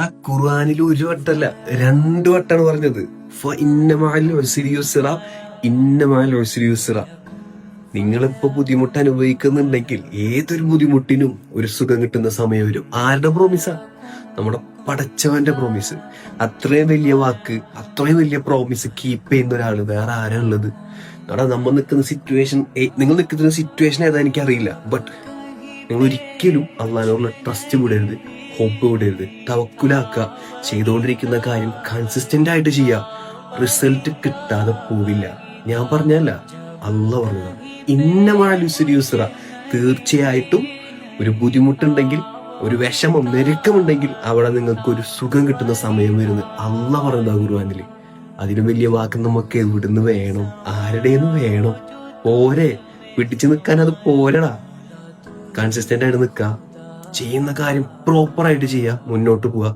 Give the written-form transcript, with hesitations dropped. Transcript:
ആ ഖുർആനിൽ ഒരു വട്ടല്ല 2 വട്ടാണ് പറഞ്ഞത്. നിങ്ങളിപ്പോ ബുദ്ധിമുട്ട് അനുഭവിക്കുന്നുണ്ടെങ്കിൽ ഏതൊരു ബുദ്ധിമുട്ടിനും ഒരു സുഖം കിട്ടുന്ന സമയം വരും. ആരുടെ പ്രോമിസാ? നമ്മുടെ പടച്ചവന്റെ പ്രോമിസ്. അത്രയും വലിയ വാക്ക്, അത്രയും വലിയ പ്രോമിസ് കീപ്പ് ചെയ്യുന്ന ഒരാള് വേറെ ആരാ ഉള്ളത്? നമ്മൾ നിൽക്കുന്ന സിറ്റുവേഷൻ, നിങ്ങൾ നിൽക്കുന്ന സിറ്റുവേഷൻ ഏതാ എനിക്കറിയില്ല. ബട്ട് നിങ്ങൾ ഒരിക്കലും അള്ളാഹിനോടുള്ള ട്രസ്റ്റ് വിടരുത്, ഹോപ്പ് വിടരുത്. തവക്കുലാക്കുക. ചെയ്തുകൊണ്ടിരിക്കുന്ന കാര്യം കൺസിസ്റ്റന്റ് ആയിട്ട് ചെയ്യുക. റിസൾട്ട് കിട്ടാതെ പോവില്ല. ഞാൻ പറഞ്ഞല്ല, അള്ള പറഞ്ഞതാണ്. യൂസറ. തീർച്ചയായിട്ടും ഒരു ബുദ്ധിമുട്ടുണ്ടെങ്കിൽ, ഒരു വിഷമം, ഞെരുക്കമുണ്ടെങ്കിൽ അവിടെ നിങ്ങൾക്ക് ഒരു സുഖം കിട്ടുന്ന സമയം വരുന്നത് അള്ള പറഞ്ഞതാ ഖുർആനില്. അതിനും വലിയ വാക്ക് നമുക്ക് എവിടുന്ന് വേണം? ആരുടെന്ന് വേണം? പോരെ, പിടിച്ചു നിൽക്കാൻ അത് പോരടാ. കൺസിസ്റ്റന്റ് ആയിട്ട് നിൽക്കുക, ചെയ്യുന്ന കാര്യം പ്രോപ്പർ ആയിട്ട് ചെയ്യുക, മുന്നോട്ട് പോവുക.